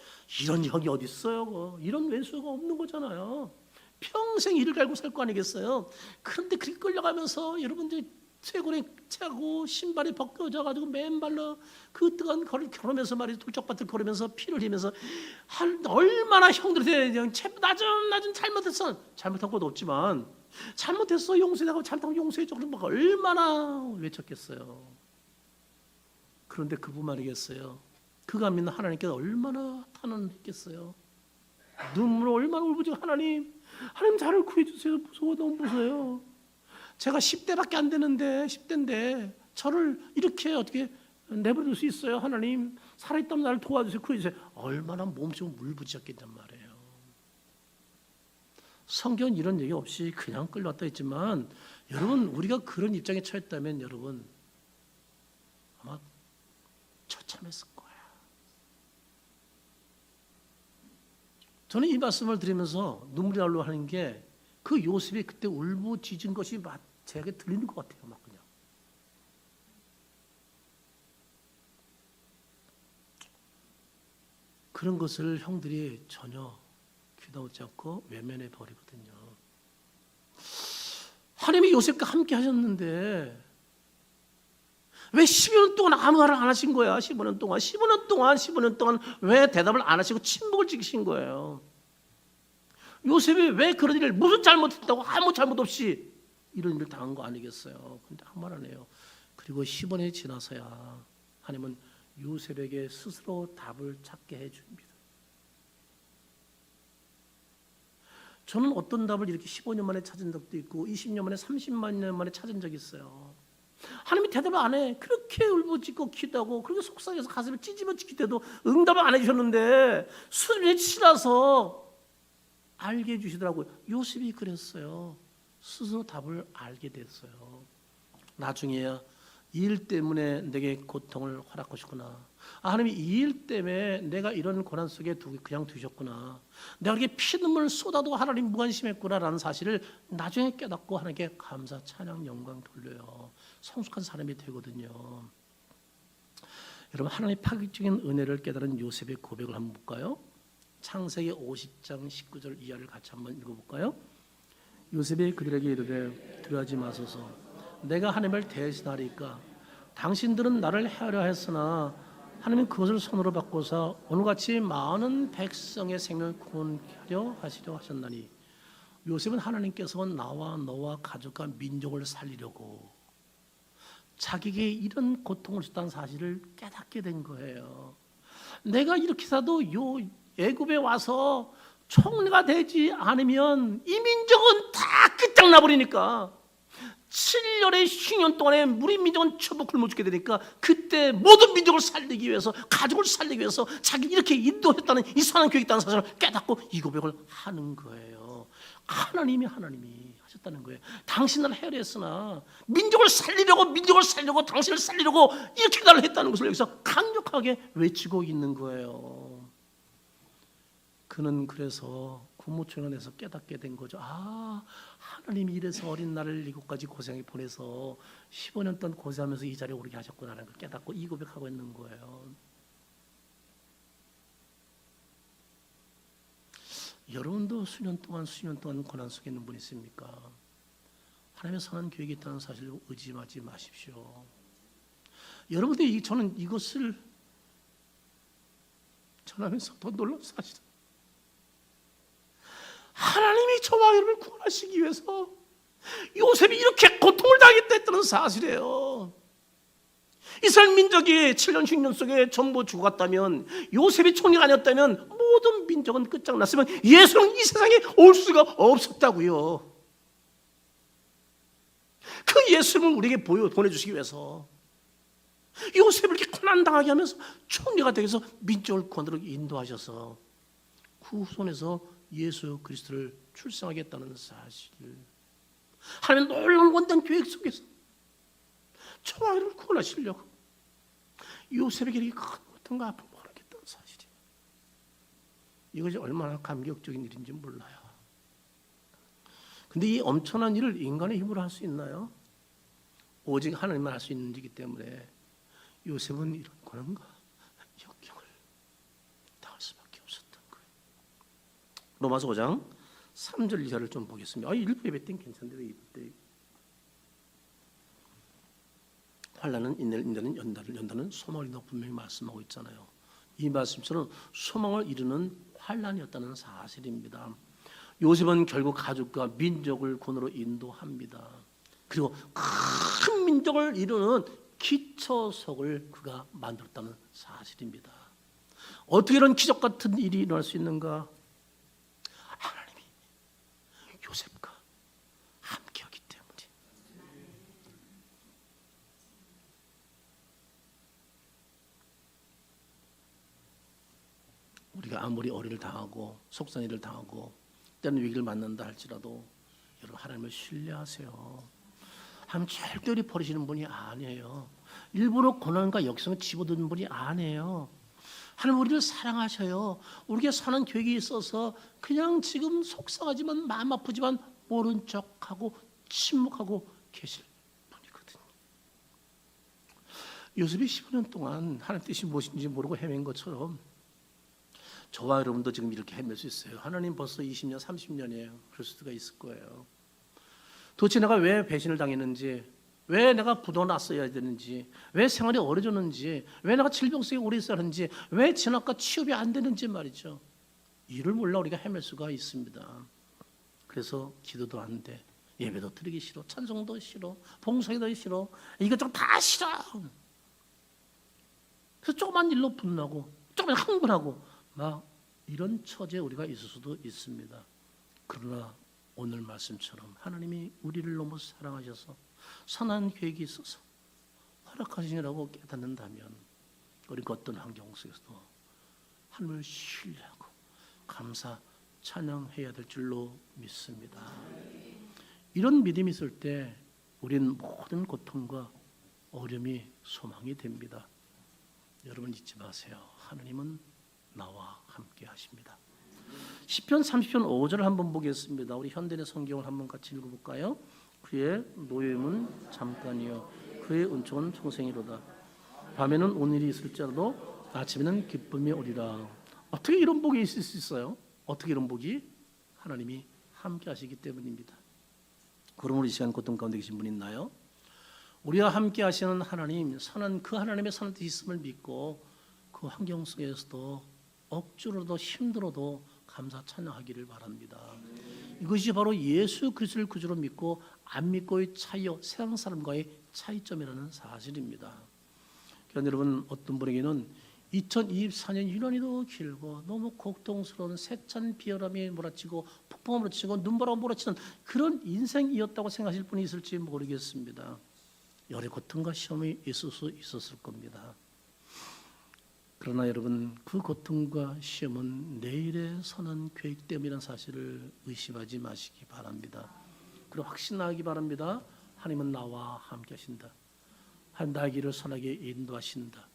이런 형이 어디 있어요. 이런 왼수가 없는 거잖아요. 평생 이를 갈고 살 거 아니겠어요. 그런데 그렇게 끌려가면서 여러분들 쇠고리 차고 신발이 벗겨져가지고 맨발로 그 뜨거운 거리를 걸으면서 말이죠. 돌짝밭을 걸으면서 피를 흘리면서 얼마나 형들한테 나좀 잘못했어. 잘못한 것도 없지만 잘못했어 용서해라고 잘못하면 용서해줘. 그런 거 얼마나 외쳤겠어요. 그런데 그뿐만 아니겠어요. 그가 믿는 하나님께 얼마나 탄원했겠어요. 눈물로 얼마나 울부짖어. 하나님 저를 구해주세요. 무서워. 너무 무서워요. 제가 10대밖에 안 되는데 10대인데 저를 이렇게 어떻게 내버려둘 수 있어요. 하나님 살아있다면 나를 도와주세요. 구해주세요. 얼마나 몸속으로 울부짖었겠단 말이에요. 성경은 이런 얘기 없이 그냥 끌려왔다 했지만 여러분 우리가 그런 입장에 처했다면 여러분 아마 처참했을 거예요. 저는 이 말씀을 드리면서 눈물이 나려 하는 게 그 요셉이 그때 울부짖은 것이 제게 들리는 것 같아요. 막 그냥. 그런 것을 형들이 전혀 귀담지 않고 외면해 버리거든요. 하나님이 요셉과 함께 하셨는데 왜 15년 동안 아무 말을 안 하신 거야? 15년 동안 왜 대답을 안 하시고 침묵을 지키신 거예요? 요셉이 왜 그런 일을 무슨 잘못했다고 아무 잘못 없이 이런 일을 당한 거 아니겠어요? 근데 아무 말 안 해요. 그리고 10년이 지나서야 하나님은 요셉에게 스스로 답을 찾게 해줍니다. 저는 어떤 답을 이렇게 15년 만에 찾은 적도 있고 20년 만에 30만 년 만에 찾은 적이 있어요. 하나님이 대답을 안 해. 그렇게 울부짖고 기도하고 그렇게 속상해서 가슴을 찢으며 기도해도 응답을 안 해주셨는데 수준이 치라서 알게 해주시더라고요. 요셉이 그랬어요. 스스로 답을 알게 됐어요. 나중에야 이 일 때문에 내게 고통을 허락하셨구나. 하나님이 이 일 때문에 내가 이런 고난 속에 그냥 두셨구나. 내가 이렇게 피눈물을 쏟아도 하나님 무관심했구나라는 사실을 나중에 깨닫고 하나님께 감사, 찬양, 영광 돌려요. 성숙한 사람이 되거든요. 여러분 하나님의 파격적인 은혜를 깨달은 요셉의 고백을 한번 볼까요? 창세기 50장 19절 이하를 같이 한번 읽어볼까요? 요셉이 그들에게 이르되 두려워하지 마소서. 내가 하나님을 대신하리까. 당신들은 나를 해하려 했으나 하나님은 그것을 손으로 바꿔서 오늘같이 많은 백성의 생명을 구원하려 하시려 하셨나니. 요셉은 하나님께서 나와 너와 가족과 민족을 살리려고 자기에게 이런 고통을 줬다는 사실을 깨닫게 된 거예요. 내가 이렇게 사도 애굽에 와서 총리가 되지 않으면 이 민족은 다 끝장나 버리니까 7년의 흉년 동안에 우리 민족은 처부 굶어 죽게 되니까 그때 모든 민족을 살리기 위해서 가족을 살리기 위해서 자기 이렇게 인도했다는 이 선한 교육이 있다는 사실을 깨닫고 이 고백을 하는 거예요. 하나님이 하셨다는 거예요. 당신을 해하렸으나 민족을 살리려고 당신을 살리려고 이렇게 나를 했다는 것을 여기서 강력하게 외치고 있는 거예요. 그는 그래서 국무총리에서 깨닫게 된 거죠. 하나님이 이래서 어린 나를 이곳까지 고생에 보내서 15년 동안 고생하면서 이 자리에 오르게 하셨구나라는 걸 깨닫고 이 고백하고 있는 거예요. 여러분도 수년 동안 고난 속에 있는 분이 있습니까? 하나님의 선한 계획이 있다는 사실을 의심하지 마십시오. 여러분들이 저는 이것을 전하면서 더 놀라운 사실은 하나님이 저와 여러분을 구원하시기 위해서 요셉이 이렇게 고통을 당했다 했다는 사실이에요. 이스라엘 민족이 7년 흉년 속에 전부 죽어갔다면, 요셉이 총리가 아니었다면 모든 민족은 끝장났으면 예수는 이 세상에 올 수가 없었다고요. 그 예수를 우리에게 보내주시기 위해서 요셉을 이렇게 고난당하게 하면서 총리가 되기 위해서 민족을 구원으로 인도하셔서 그 후손에서 예수 그리스도를 출생하겠다는 사실, 하나님의 놀라운 원단 계획 속에서 저와 여러분을 구원하시려고 요셉에게 이렇게 큰 고통과 아픔을 허락했다는 사실이에요. 이것이 얼마나 감격적인 일인지 몰라요. 근데 이 엄청난 일을 인간의 힘으로 할 수 있나요? 오직 하나님만 할 수 있는 일이기 때문에 요셉은 이런 고난과 역경을 당할 수밖에 없었던 거예요. 로마서 5장 3절 2절을 좀 보겠습니다. 일부 예배 때는 괜찮은데 왜 이때 환난은 인내는 연단은 소망을 이룬다고 분명히 말씀하고 있잖아요. 이 말씀처럼 소망을 이루는 환난이었다는 사실입니다. 요셉은 결국 가족과 민족을 구원으로 인도합니다. 그리고 큰 민족을 이루는 기초석을 그가 만들었다는 사실입니다. 어떻게 이런 기적 같은 일이 일어날 수 있는가? 하나님이 요셉과 함께하기 때문에. 우리가 아무리 어려움을 당하고 속상일을 당하고 때로는 위기를 만난다 할지라도 여러분 하나님을 신뢰하세요. 하나님 절대 우리 버리시는 분이 아니에요. 일부러 고난과 역성을 집어드는 분이 아니에요. 하나님 우리를 사랑하셔요. 우리에게 선한 계획이 있어서 그냥 지금 속상하지만 마음 아프지만 모른 척하고 침묵하고 계실 분이거든요. 요셉이 15년 동안 하나님 뜻이 무엇인지 모르고 헤맨 것처럼 저와 여러분도 지금 이렇게 헤맬 수 있어요. 하나님 벌써 20년, 30년이에요. 그럴 수가 있을 거예요. 도대체 내가 왜 배신을 당했는지, 왜 내가 부도났어야 되는지, 왜 생활이 어려졌는지, 왜 내가 질병 속에 오래 있어야 하는지, 왜 진학과 취업이 안 되는지 말이죠. 이를 몰라 우리가 헤맬 수가 있습니다. 그래서 기도도 안 돼, 예배도 드리기 싫어, 찬송도 싫어, 봉사기도 싫어, 이것저것 다 싫어. 그래서 조그만 일로 분나고 조그만 흥분하고 막 이런 처지에 우리가 있을 수도 있습니다. 그러나 오늘 말씀처럼 하나님이 우리를 너무 사랑하셔서 선한 계획이 있어서 허락하시느라고 깨닫는다면 우리가 어떤 환경 속에서도 하나님을 신뢰하고 감사 찬양해야 될 줄로 믿습니다. 이런 믿음이 있을 때 우리는 모든 고통과 어려움이 소망이 됩니다. 여러분 잊지 마세요. 하나님은 나와 함께 하십니다. 시편 30편 5절을 한번 보겠습니다. 우리 현대의 성경을 한번 같이 읽어볼까요? 그의 노임은 잠깐이요 그의 은총은 평생이로다. 밤에는 온일이 있을지라도 아침에는 기쁨이 오리라. 어떻게 이런 복이 있을 수 있어요? 어떻게 이런 복이? 하나님이 함께 하시기 때문입니다. 그러므로 이 시간 고통 가운데 계신 분 있나요? 우리와 함께 하시는 하나님, 선한 그 하나님의 선한 뜻이 있음을 믿고 그 환경 속에서도 억지로도 힘들어도 감사 찬양하기를 바랍니다. 이것이 바로 예수 그리스도를 구주로 믿고 안 믿고의 차이요, 세상 사람과의 차이점이라는 사실입니다. 그러니까 여러분, 어떤 분에게는 2024년 유난히도 길고 너무 고통스러운 세찬 비열함이 몰아치고 폭풍이 몰아치고 눈보라가 몰아치는 그런 인생이었다고 생각하실 분이 있을지 모르겠습니다. 여러 고통과 시험이 있을 수 있었을 겁니다. 그러나 여러분, 그 고통과 시험은 내일의 선한 계획 때문이라는 사실을 의심하지 마시기 바랍니다. 그리고 확신하기 바랍니다. 하나님은 나와 함께 하신다. 나의 길을 선하게 인도하신다.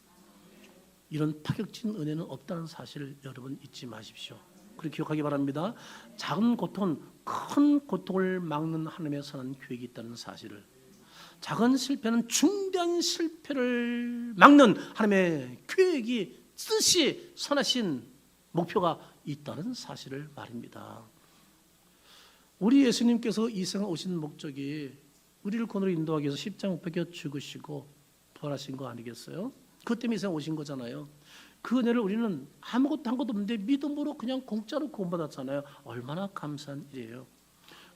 이런 파격적인 은혜는 없다는 사실을 여러분 잊지 마십시오. 그렇게 기억하기 바랍니다. 작은 고통은 큰 고통을 막는 하나님의 선한 계획이 있다는 사실을, 작은 실패는 중대한 실패를 막는 하나님의 계획이, 뜻이, 선하신 목표가 있다는 사실을 말입니다. 우리 예수님께서 이 세상에 오신 목적이 우리를 권으로 인도하기 위해서 십자가 못 박혀 죽으시고 부활하신 거 아니겠어요? 그것 때문에 이 세상에 오신 거잖아요. 그 은혜를 우리는 아무것도 한 것도 없는데 믿음으로 그냥 공짜로 구원받았잖아요. 얼마나 감사한 일이에요.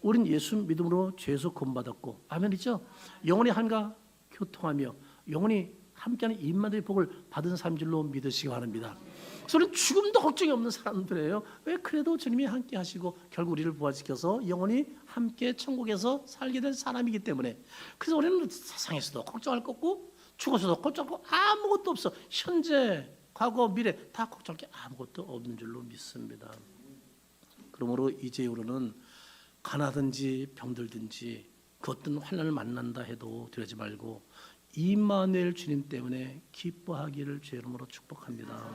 우린 예수 믿음으로 죄에서 구원받았고, 아멘이죠? 영원히 하나님과 교통하며 영원히 함께하는 임마누엘 복을 받은 사람인 줄로 믿으시기 바랍니다. 그래서 우리는 죽음도 걱정이 없는 사람들이에요. 왜? 그래도 주님이 함께 하시고 결국 우리를 부활시켜서 영원히 함께 천국에서 살게 된 사람이기 때문에. 그래서 우리는 세상에서도 걱정할 거 없고 죽어서도 걱정할 거 아무것도 없어. 현재, 과거, 미래 다 걱정할 게 아무것도 없는 줄로 믿습니다. 그러므로 이제부로는 가나든지 병들든지 그 어떤 환난을 만난다 해도 두려워하지 말고 임마누엘 주님 때문에 기뻐하기를 주의 이름으로 축복합니다.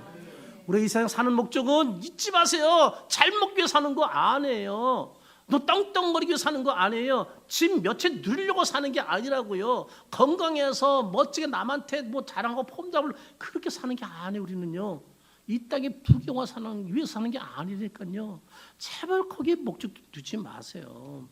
우리 이 세상 사는 목적은 잊지 마세요. 잘 먹기 위해 사는 거 아니에요. 너 떵떵거리기 위해 사는 거 아니에요. 집 몇 채 누리려고 사는 게 아니라고요. 건강해서 멋지게 남한테 뭐 자랑하고 폼잡을 그렇게 사는 게 아니에요. 우리는요, 이 땅에 부경화 사는 위해서 사는 게 아니니까요. 제발 거기에 목적 두지 마세요.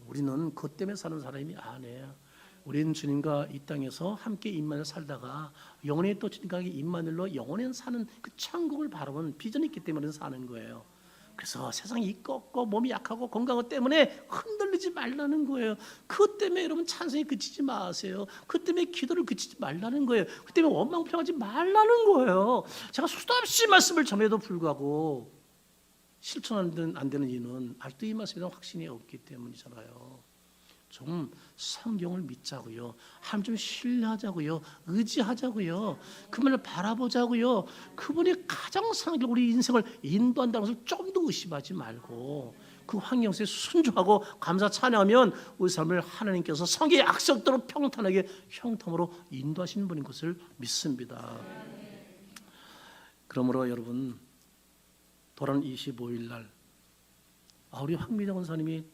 우리는 그것 때문에 사는 사람이 아니에요. 우리는 주님과 이 땅에서 함께 임마누엘 살다가 영원히 또 주님과 임마누엘로 영원히 사는 그 천국을 바라보는 비전이 있기 때문에 사는 거예요. 그래서 세상이 이꺾고 몸이 약하고 건강 때문에 흔들리지 말라는 거예요. 그것 때문에 여러분 찬송이 그치지 마세요. 그것 때문에 기도를 그치지 말라는 거예요. 그것 때문에 원망평하지 말라는 거예요. 제가 수도 없이 말씀을 전해도 불구하고 실천 안 되는 이유는 아직도 이 말씀에 대한 확신이 없기 때문이잖아요. 좀 성경을 믿자고요. 하나님 좀 신뢰하자고요. 의지하자고요. 그분을 바라보자고요. 그분이 가장 상하게 우리 인생을 인도한다는 것을 좀 더 의심하지 말고 그 환경 속에 순종하고 감사 찬양하면 우리 삶을 하나님께서 성경의 약속대로 평탄하게 형통으로 인도하시는 분인 것을 믿습니다. 그러므로 여러분, 돌아오는 25일 날 우리 황미정 원사님이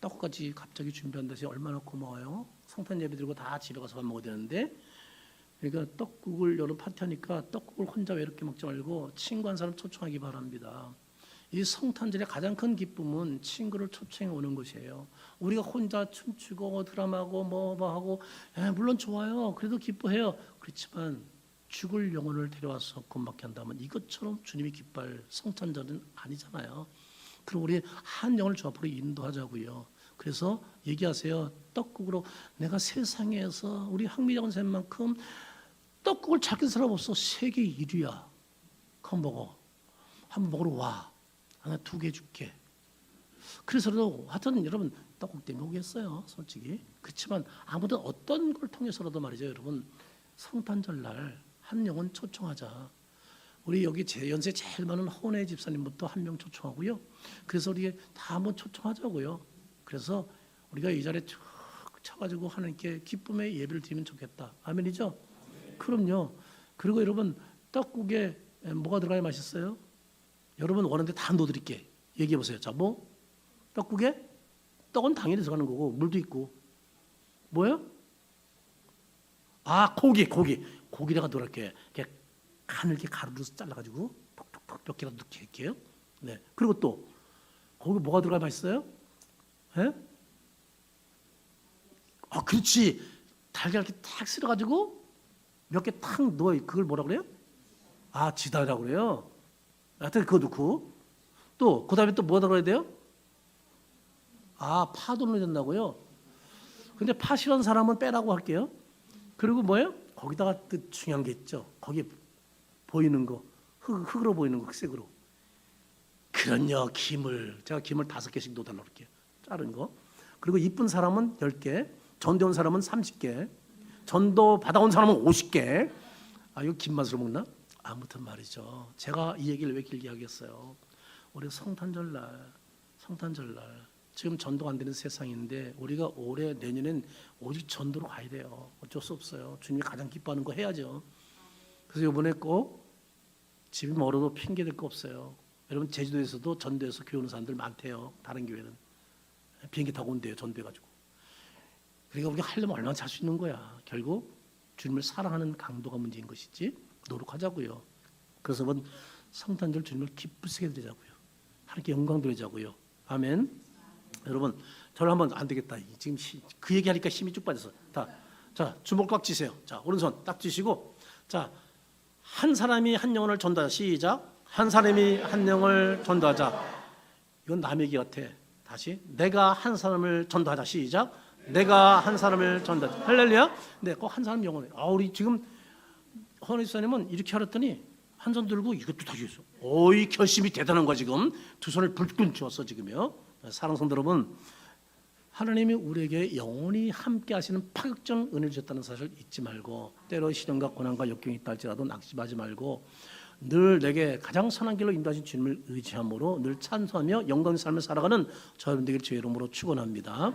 떡까지 갑자기 준비한다 해서 얼마나 고마워요. 성탄 예배 드리고 다 집에 가서 밥 먹어야 되는데, 그러니까 떡국을 여러 파티하니까 떡국을 혼자 외롭게 먹지 말고 친구 한 사람 초청하기 바랍니다. 이 성탄절의 가장 큰 기쁨은 친구를 초청해 오는 것이에요. 우리가 혼자 춤추고 드라마하고 뭐 하고 물론 좋아요. 그래도 기뻐해요. 그렇지만 죽을 영혼을 데려와서 구원받게 한다면 이것처럼 주님이 기뻐할 성탄절은 아니잖아요. 그럼 우리 한 영혼을 주 앞으로 인도하자고요. 그래서 얘기하세요. 떡국으로 내가 세상에서 우리 황미정 선생님만큼 떡국을 찾긴 사람 없어. 세계 1위야. 그거 먹어. 한번 먹으러 와. 하나 2개 줄게. 그래서라도 하여튼 여러분 떡국 때문에 오겠어요. 솔직히. 그렇지만 아무튼 어떤 걸 통해서라도 말이죠. 여러분 성탄절 날 한 영혼 초청하자. 우리 여기 연세 제일 많은 허은혜 집사님부터 한 명 초청하고요. 그래서 우리 다 한번 초청하자고요. 그래서 우리가 이 자리에 쭉 쳐가지고 하나님께 기쁨의 예배를 드리면 좋겠다. 아멘이죠? 그럼요. 그리고 여러분 떡국에 뭐가 들어가야 맛있어요? 여러분 원하는데 다 넣어드릴게. 얘기해 보세요. 자, 뭐? 떡국에? 떡은 당연히 들어가는 거고 물도 있고 뭐예요? 고기다가 넣을게. 간을 이렇게 가루로 잘라가지고 톡톡톡 몇 개라도 넣게 할게요. 네. 그리고 또 거기 뭐가 들어가 맛있어요? 예? 그렇지. 달걀 이렇게 탁 쓸어가지고 몇 개 탁 넣어. 그걸 뭐라 그래요? 지다라고 그래요. 하여튼 그거 넣고 또 그다음에 또 뭐라 그래야 돼요? 파도 넣어야 된다고요. 근데 파 싫어하는 사람은 빼라고 할게요. 그리고 뭐예요? 거기다가 또 중요한 게 있죠. 거기 보이는 거 흙으로 보이는 거 흑색으로. 그럼요. 김을 제가 김을 5개씩 넣어달라고 할게요. 자른 거. 그리고 이쁜 사람은 10개, 전도 온 사람은 30개, 전도 받아온 사람은 50개. 이거 김 맛으로 먹나? 아무튼 말이죠. 제가 이 얘기를 왜 길게 하겠어요. 우리 성탄절날 지금 전도가 안 되는 세상인데 우리가 올해 내년엔 오직 전도로 가야 돼요. 어쩔 수 없어요. 주님이 가장 기뻐하는 거 해야죠. 그래서 이번에 꼭 집이 멀어도 핑계 댈 거 없어요. 여러분 제주도에서도 전도에서 교회 오는 사람들 많대요. 다른 교회는 비행기 타고 온대요. 전도해가지고. 그러니까 우리가 하려면 얼마나 잘 수 있는 거야. 결국 주님을 사랑하는 강도가 문제인 것이지. 노력하자고요. 그래서 한번 성탄절 주님을 기쁘시게 드리자고요. 하나님께 영광 드리자고요. 아멘. 여러분 저를 한번 안 되겠다. 지금 그 얘기하니까 힘이 쭉 빠져서. 자 주먹 꽉 쥐세요. 자 오른손 딱 쥐시고 자 한 사람이 한 영혼을 전도하자. 시작. 한 사람이 한 영을 전도하자. 이건 남의 얘기 같아. 다시 내가 한 사람을 전도하자. 시작. 내가 한 사람을 전도하자. 할렐루야. 네, 꼭 한 사람 영혼을. 우리 지금 허니 집사님은 이렇게 하랬더니 한 손 들고 이것도 다시 했어. 이 결심이 대단한 거야 지금. 두 손을 불끈 쥐었어 지금요. 사랑하는 성도 여러분, 하나님이 우리에게 영원히 함께 하시는 파격적인 은혜를 주셨다는 사실을 잊지 말고 때로 시련과 고난과 역경이 있다 할지라도 낙심하지 말고 늘 내게 가장 선한 길로 인도하신 주님을 의지함으로 늘 찬송하며 영광의 삶을 살아가는 저여러분 되길 주의 이름으로 축원합니다.